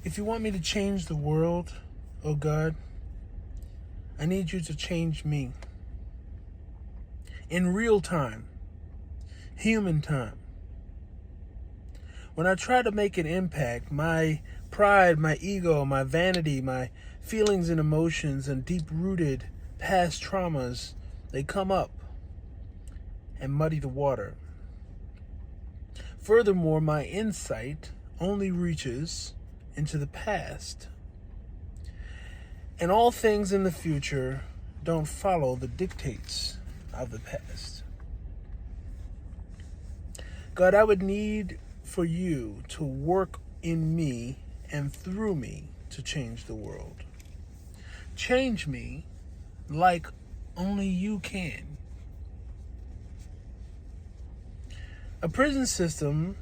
If you want me to change the world, oh God, I need you to change me. In real time, human time. When I try to make an impact, my pride, my ego, my vanity, my feelings and emotions and deep-rooted past traumas, they come up and muddy the water. Furthermore, my insight only reaches into the past. And all things in the future don't follow the dictates of the past. God, I would need for you to work in me and through me to change the world. Change me like only you can. A prison system,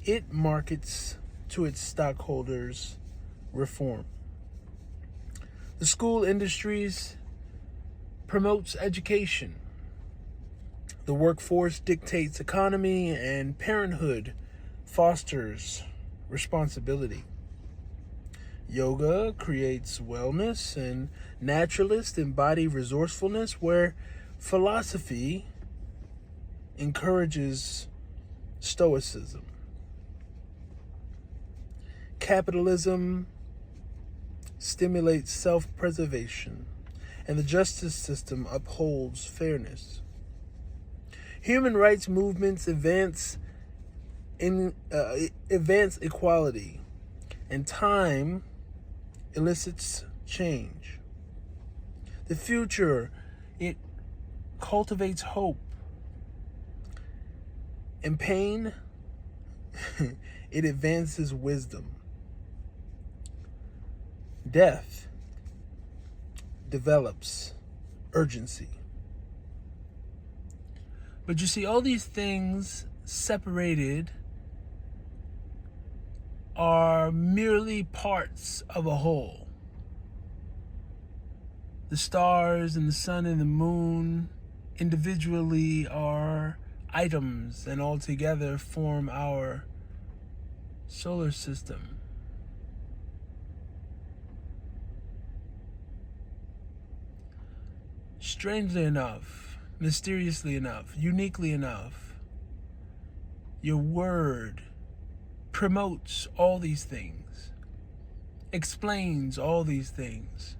it markets to its stockholders reform. The school industries promotes education. The workforce dictates economy, and parenthood fosters responsibility. Yoga creates wellness, and naturalists embody resourcefulness, where philosophy encourages stoicism. Capitalism stimulates self-preservation, and the justice system upholds fairness. Human rights movements advance equality, and time elicits change. The future, it cultivates hope, and pain, it advances wisdom. Death develops urgency. But you see, all these things separated are merely parts of a whole. The stars and the sun and the moon individually are items and altogether form our solar system. Strangely enough, mysteriously enough, uniquely enough, your word promotes all these things, explains all these things.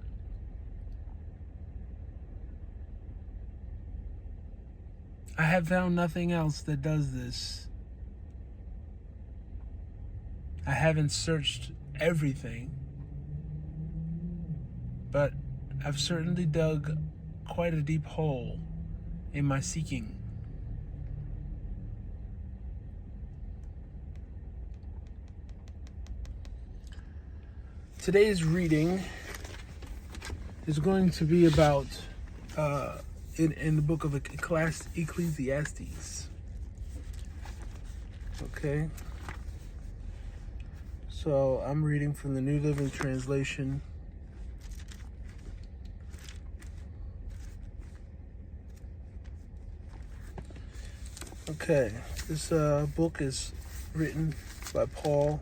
I have found nothing else that does this. I haven't searched everything, but I've certainly dug quite a deep hole in my seeking. Today's reading is going to be about in the book of Ecclesiastes. Okay, so I'm reading from the New Living Translation. Okay, this book is written by Paul.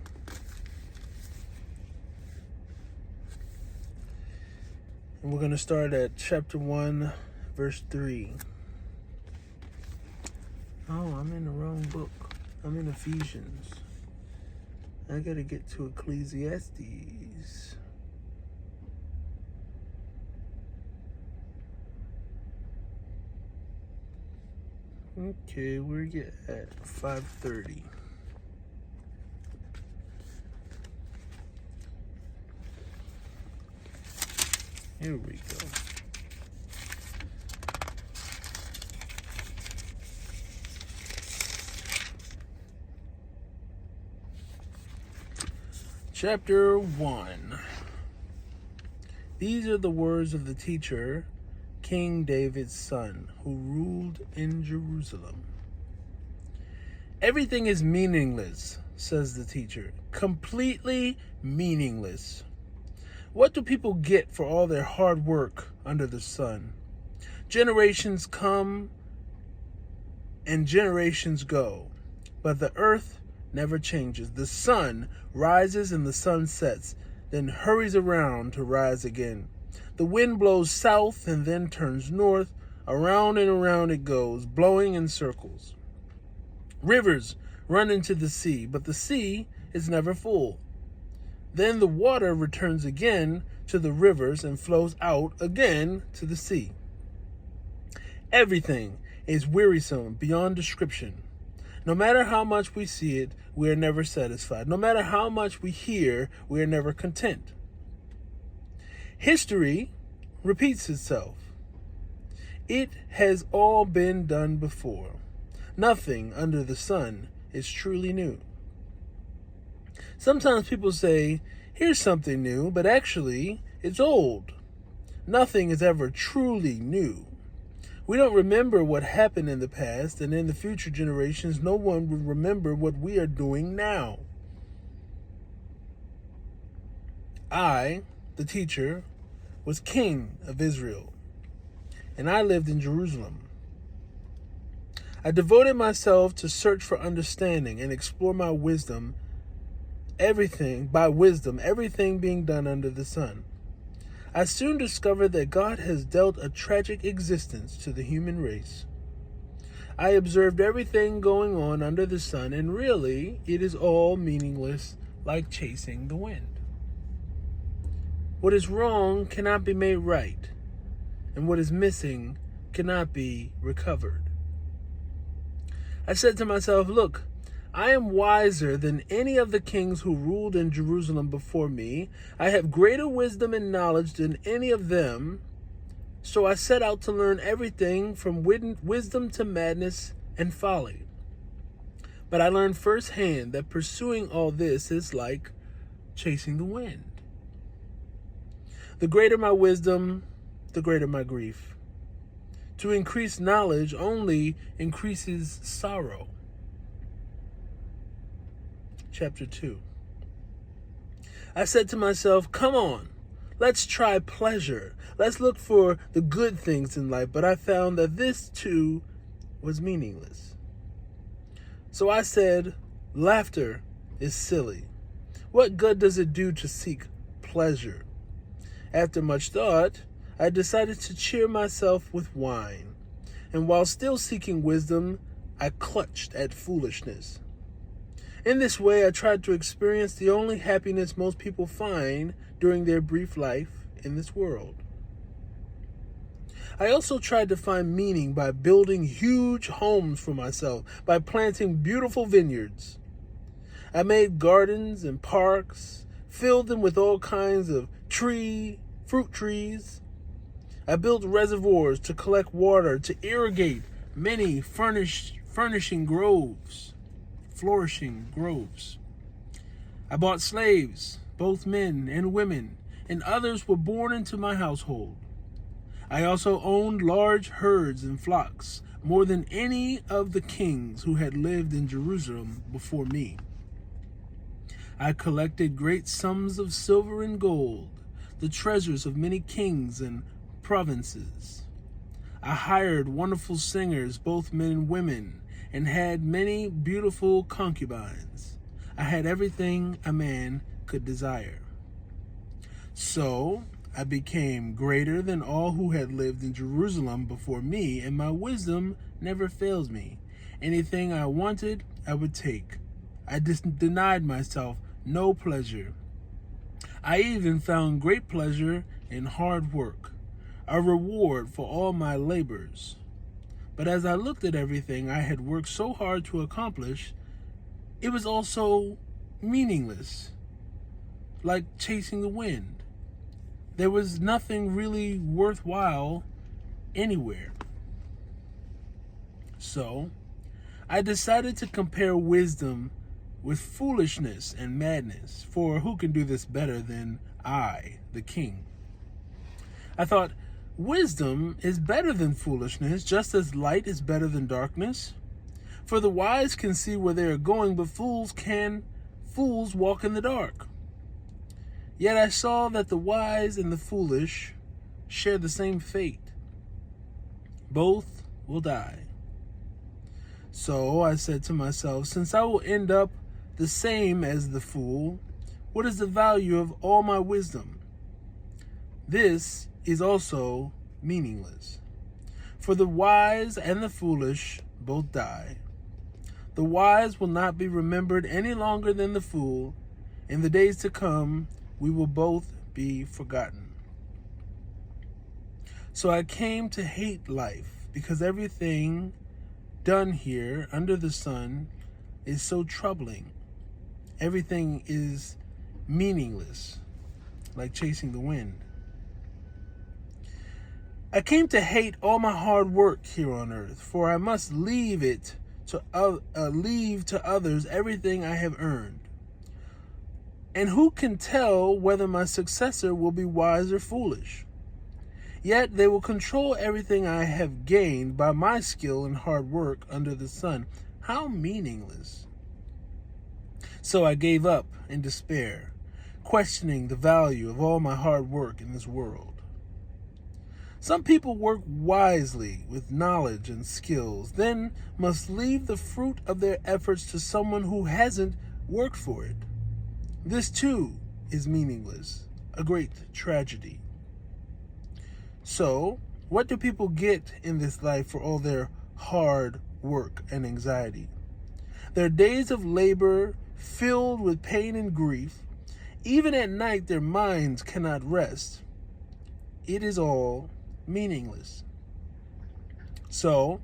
And we're going to start at chapter 1, verse 3. Oh, I'm in the wrong book. I'm in Ephesians. I got to get to Ecclesiastes. Okay, we're at 5:30. Here we go. Chapter 1. These are the words of the teacher, King David's son, who ruled in Jerusalem. Everything is meaningless, says the teacher. Completely meaningless. What do people get for all their hard work under the sun? Generations come and generations go, but the earth never changes. The sun rises and the sun sets, then hurries around to rise again. The wind blows south and then turns north. Around and around it goes, blowing in circles. Rivers run into the sea, but the sea is never full. Then the water returns again to the rivers and flows out again to the sea. Everything is wearisome beyond description. No matter how much we see it, we are never satisfied. No matter how much we hear, we are never content. History repeats itself. It has all been done before. Nothing under the sun is truly new. Sometimes people say, here's something new, but actually, it's old. Nothing is ever truly new. We don't remember what happened in the past, and in the future generations, no one will remember what we are doing now. I, the teacher, was king of Israel, and I lived in Jerusalem. I devoted myself to search for understanding and explore my wisdom, everything being done under the sun. I soon discovered that God has dealt a tragic existence to the human race. I observed everything going on under the sun, and really, it is all meaningless, like chasing the wind. What is wrong cannot be made right, and what is missing cannot be recovered. I said to myself, look, I am wiser than any of the kings who ruled in Jerusalem before me. I have greater wisdom and knowledge than any of them. So I set out to learn everything from wisdom to madness and folly. But I learned firsthand that pursuing all this is like chasing the wind. The greater my wisdom, the greater my grief. To increase knowledge only increases sorrow. Chapter 2. I said to myself, come on, let's try pleasure. Let's look for the good things in life. But I found that this too was meaningless. So I said, laughter is silly. What good does it do to seek pleasure? After much thought, I decided to cheer myself with wine. And while still seeking wisdom, I clutched at foolishness. In this way, I tried to experience the only happiness most people find during their brief life in this world. I also tried to find meaning by building huge homes for myself, by planting beautiful vineyards. I made gardens and parks, filled them with all kinds of fruit trees. I built reservoirs to collect water, to irrigate many flourishing groves. I bought slaves, both men and women, and others were born into my household. I also owned large herds and flocks, more than any of the kings who had lived in Jerusalem before me. I collected great sums of silver and gold, the treasures of many kings and provinces. I hired wonderful singers, both men and women, and had many beautiful concubines. I had everything a man could desire. So I became greater than all who had lived in Jerusalem before me, and my wisdom never fails me. Anything I wanted, I would take. I denied myself no pleasure. I even found great pleasure in hard work, a reward for all my labors. But as I looked at everything I had worked so hard to accomplish, it was also meaningless, like chasing the wind. There was nothing really worthwhile anywhere. So I decided to compare wisdom with foolishness and madness, for who can do this better than I, the king? I thought, wisdom is better than foolishness, just as light is better than darkness. For the wise can see where they are going, but fools walk in the dark. Yet I saw that the wise and the foolish share the same fate. Both will die. So I said to myself, since I will end up the same as the fool, what is the value of all my wisdom? This is also meaningless. For the wise and the foolish both die. The wise will not be remembered any longer than the fool. In the days to come, we will both be forgotten. So I came to hate life, because everything done here under the sun is so troubling. Everything is meaningless, like chasing the wind. I came to hate all my hard work here on earth, for I must leave to others everything I have earned. And who can tell whether my successor will be wise or foolish? Yet they will control everything I have gained by my skill and hard work under the sun. How meaningless. So I gave up in despair, questioning the value of all my hard work in this world. Some people work wisely with knowledge and skills, then must leave the fruit of their efforts to someone who hasn't worked for it. This too is meaningless, a great tragedy. So, what do people get in this life for all their hard work and anxiety? Their days of labor filled with pain and grief. Even at night their minds cannot rest. It is all meaningless. So,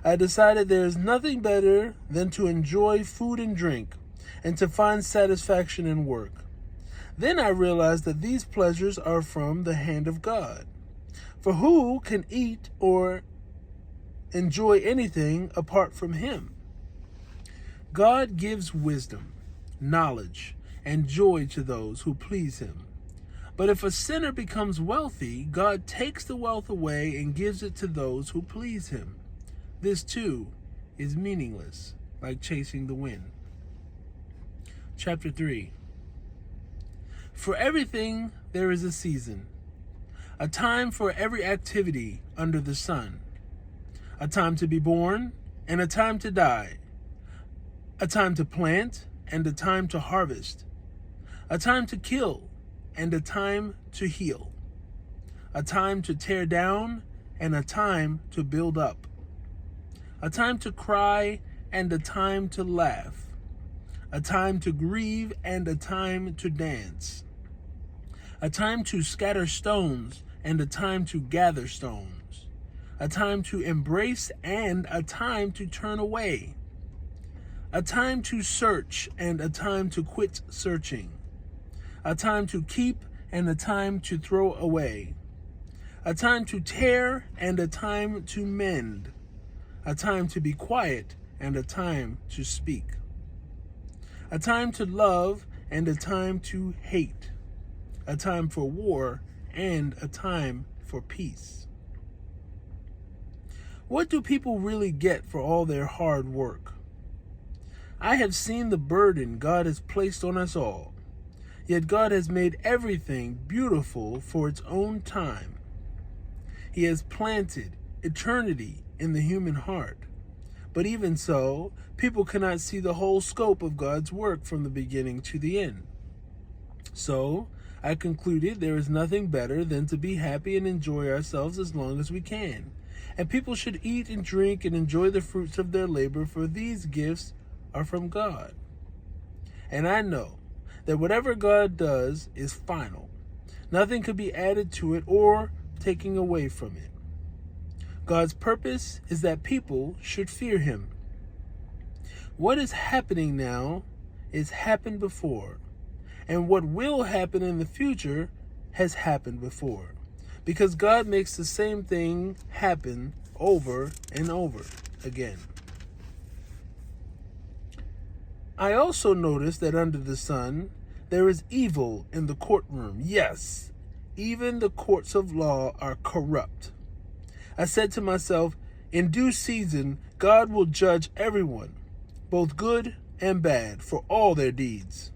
I decided there is nothing better than to enjoy food and drink and to find satisfaction in work. Then I realized that these pleasures are from the hand of God. For who can eat or enjoy anything apart from Him? God gives wisdom, knowledge, and joy to those who please Him. But if a sinner becomes wealthy, God takes the wealth away and gives it to those who please Him. This too is meaningless, like chasing the wind. Chapter 3. For everything there is a season, a time for every activity under the sun, a time to be born and a time to die, a time to plant and a time to harvest, a time to kill and a time to heal, a time to tear down and a time to build up, a time to cry and a time to laugh, a time to grieve and a time to dance, a time to scatter stones and a time to gather stones, a time to embrace and a time to turn away, a time to search and a time to quit searching, a time to keep and a time to throw away, a time to tear and a time to mend, a time to be quiet and a time to speak, a time to love and a time to hate, a time for war and a time for peace. What do people really get for all their hard work? I have seen the burden God has placed on us all, yet God has made everything beautiful for its own time. He has planted eternity in the human heart, but even so, people cannot see the whole scope of God's work from the beginning to the end. So, I concluded there is nothing better than to be happy and enjoy ourselves as long as we can. And people should eat and drink and enjoy the fruits of their labor, for these gifts are from God. And I know that whatever God does is final. Nothing could be added to it or taken away from it. God's purpose is that people should fear Him. What is happening now is happened before. And what will happen in the future has happened before. Because God makes the same thing happen over and over again. I also noticed that under the sun, there is evil in the courtroom. Yes, even the courts of law are corrupt. I said to myself, in due season, God will judge everyone, both good and bad, for all their deeds.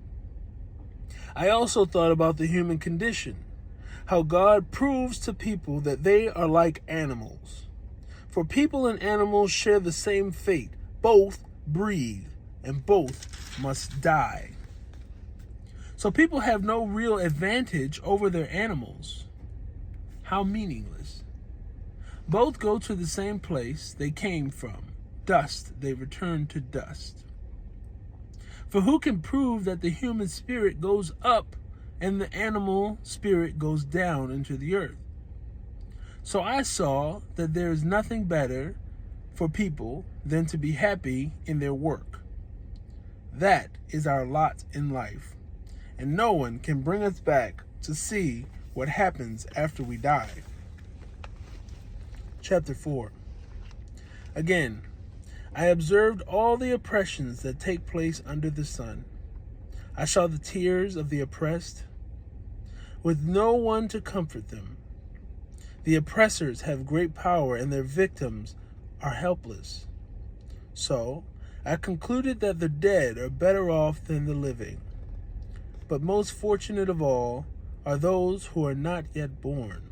I also thought about the human condition, how God proves to people that they are like animals. For people and animals share the same fate, both breathe and both must die. So people have no real advantage over their animals. How meaningless. Both go to the same place they came from. Dust, they return to dust. For who can prove that the human spirit goes up and the animal spirit goes down into the earth? So I saw that there is nothing better for people than to be happy in their work. That is our lot in life, and no one can bring us back to see what happens after we die. Chapter 4. Again, I observed all the oppressions that take place under the sun. I saw the tears of the oppressed, with no one to comfort them. The oppressors have great power, and their victims are helpless. So I concluded that the dead are better off than the living. But most fortunate of all are those who are not yet born,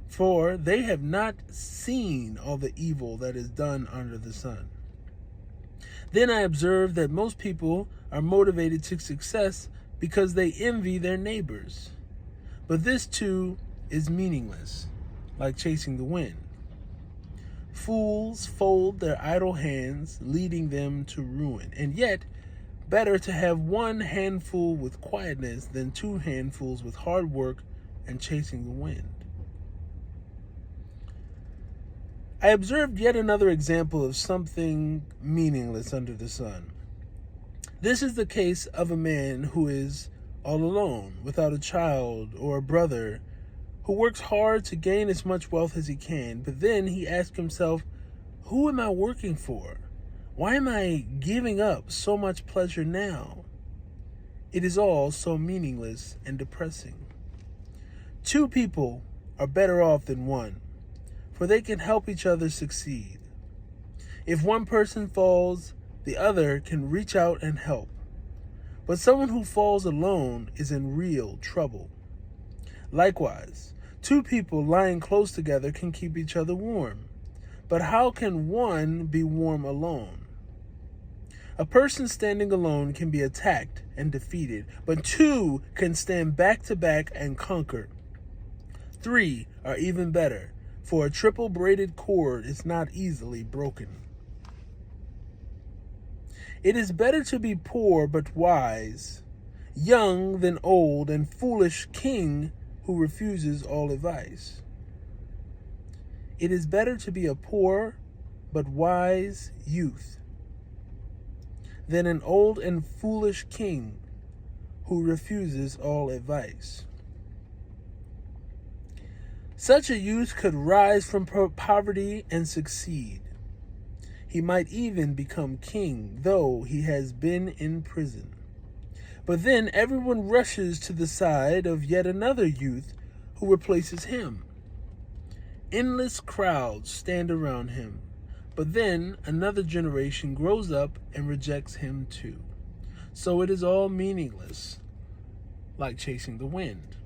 for they have not seen all the evil that is done under the sun. Then I observed that most people are motivated to success because they envy their neighbors. But this too is meaningless, like chasing the wind. Fools fold their idle hands, leading them to ruin. And yet, better to have one handful with quietness than two handfuls with hard work and chasing the wind. I observed yet another example of something meaningless under the sun. This is the case of a man who is all alone, without a child or a brother, who works hard to gain as much wealth as he can, but then he asks himself, who am I working for? Why am I giving up so much pleasure now? It is all so meaningless and depressing. Two people are better off than one, for they can help each other succeed. If one person falls, the other can reach out and help. But someone who falls alone is in real trouble. Likewise, two people lying close together can keep each other warm. But how can one be warm alone? A person standing alone can be attacked and defeated, but two can stand back to back and conquer. Three are even better, for a triple braided cord is not easily broken. It is better to be poor but wise, young than old, and foolish king who refuses all advice. It is better to be a poor but wise youth than an old and foolish king who refuses all advice. Such a youth could rise from poverty and succeed. He might even become king, though he has been in prison. But then everyone rushes to the side of yet another youth who replaces him. Endless crowds stand around him, but then another generation grows up and rejects him too. So it is all meaningless, like chasing the wind.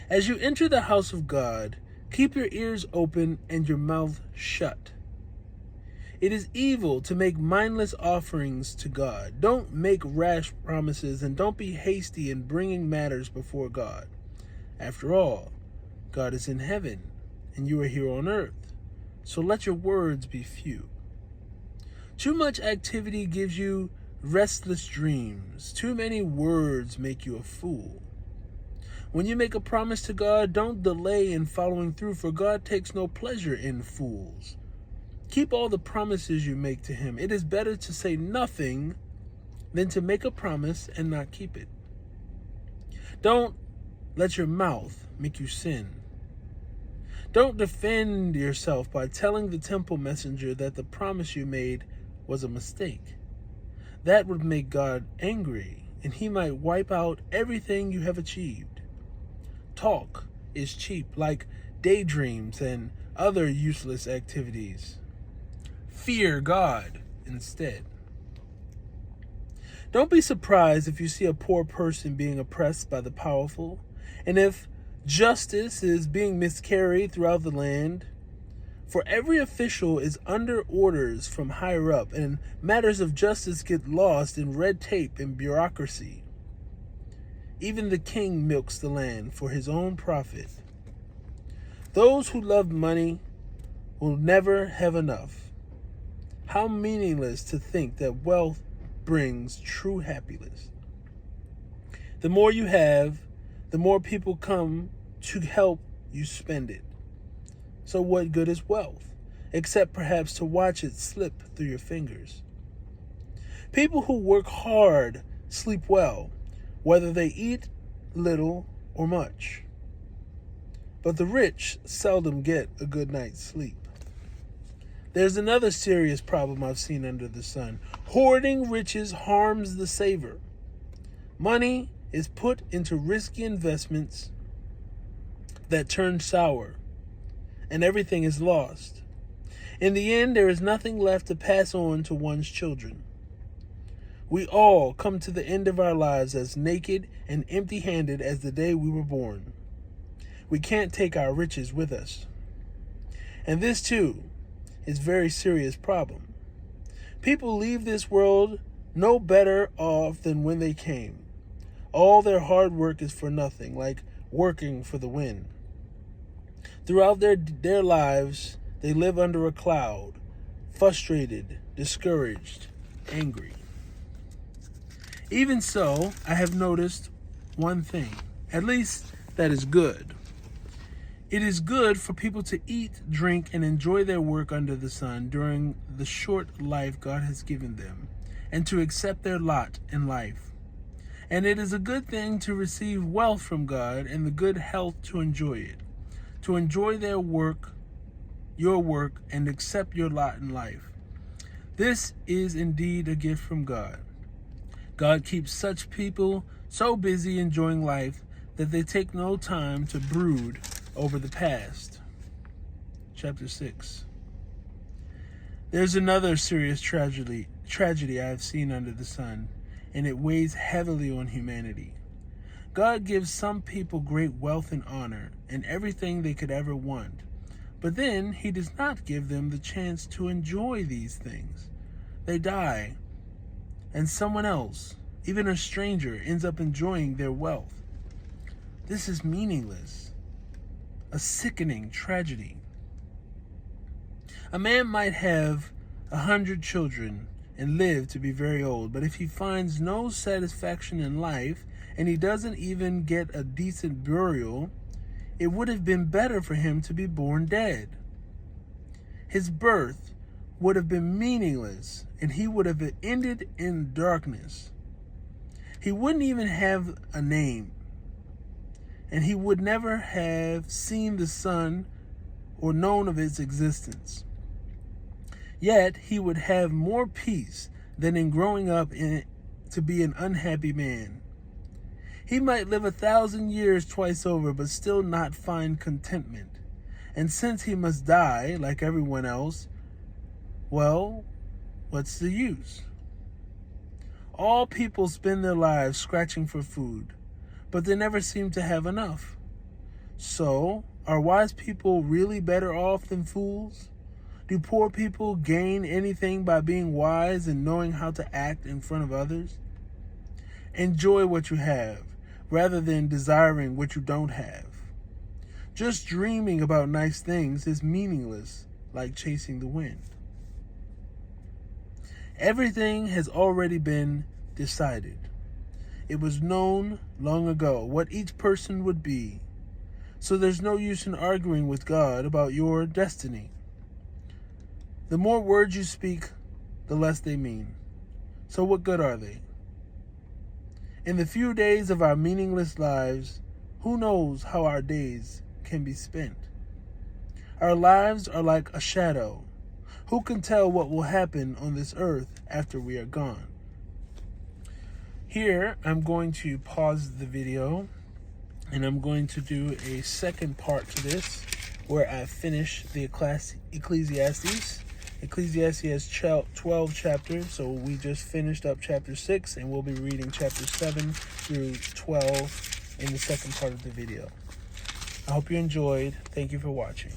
As you enter the house of God, keep your ears open and your mouth shut. It is evil to make mindless offerings to God. Don't make rash promises, and don't be hasty in bringing matters before God. After all, God is in heaven, and you are here on earth, so let your words be few. Too much activity gives you restless dreams. Too many words make you a fool. When you make a promise to God, don't delay in following through, for God takes no pleasure in fools. Keep all the promises you make to him. It is better to say nothing than to make a promise and not keep it. Don't let your mouth make you sin. Don't defend yourself by telling the temple messenger that the promise you made was a mistake. That would make God angry, and he might wipe out everything you have achieved. Talk is cheap, like daydreams and other useless activities. Fear God instead. Don't be surprised if you see a poor person being oppressed by the powerful, and if justice is being miscarried throughout the land. For every official is under orders from higher up, and matters of justice get lost in red tape and bureaucracy. Even the king milks the land for his own profit. Those who love money will never have enough. How meaningless to think that wealth brings true happiness. The more you have, the more people come to help you spend it. So what good is wealth, except perhaps to watch it slip through your fingers? People who work hard sleep well, whether they eat little or much. But the rich seldom get a good night's sleep. There's another serious problem I've seen under the sun. Hoarding riches harms the saver. Money is put into risky investments that turn sour, and everything is lost. In the end, there is nothing left to pass on to one's children. We all come to the end of our lives as naked and empty-handed as the day we were born. We can't take our riches with us. And this, too, is a very serious problem. People leave this world no better off than when they came. All their hard work is for nothing, like working for the wind. Throughout their lives, they live under a cloud, frustrated, discouraged, angry. Even so, I have noticed one thing, at least that is good. It is good for people to eat, drink, and enjoy their work under the sun during the short life God has given them, and to accept their lot in life. And it is a good thing to receive wealth from God and the good health to enjoy it, to enjoy their work, your work, and accept your lot in life. This is indeed a gift from God. God keeps such people so busy enjoying life that they take no time to brood over the past. Chapter 6. There's another serious tragedy I have seen under the sun, and it weighs heavily on humanity. God gives some people great wealth and honor and everything they could ever want, but then he does not give them the chance to enjoy these things. They die, and someone else, even a stranger, ends up enjoying their wealth. This is meaningless, a sickening tragedy. A man might have 100 children and live to be very old, but if he finds no satisfaction in life and he doesn't even get a decent burial, it would have been better for him to be born dead. His birth would have been meaningless, and he would have ended in darkness. He wouldn't even have a name, and he would never have seen the sun or known of its existence. Yet he would have more peace than in growing up to be an unhappy man. He might live 1,000 years twice over, but still not find contentment. And since he must die, like everyone else, well, what's the use? All people spend their lives scratching for food, but they never seem to have enough. So, are wise people really better off than fools? Do poor people gain anything by being wise and knowing how to act in front of others? Enjoy what you have, rather than desiring what you don't have. Just dreaming about nice things is meaningless, like chasing the wind. Everything has already been decided. It was known long ago what each person would be, so there's no use in arguing with God about your destiny. The more words you speak, the less they mean. So what good are they? In the few days of our meaningless lives, who knows how our days can be spent? Our lives are like a shadow. Who can tell what will happen on this earth after we are gone? Here, I'm going to pause the video, and I'm going to do a second part to this, where I finish the Ecclesiastes. Ecclesiastes has 12 chapters, so we just finished up chapter 6, and we'll be reading chapter 7 through 12 in the second part of the video. I hope you enjoyed. Thank you for watching.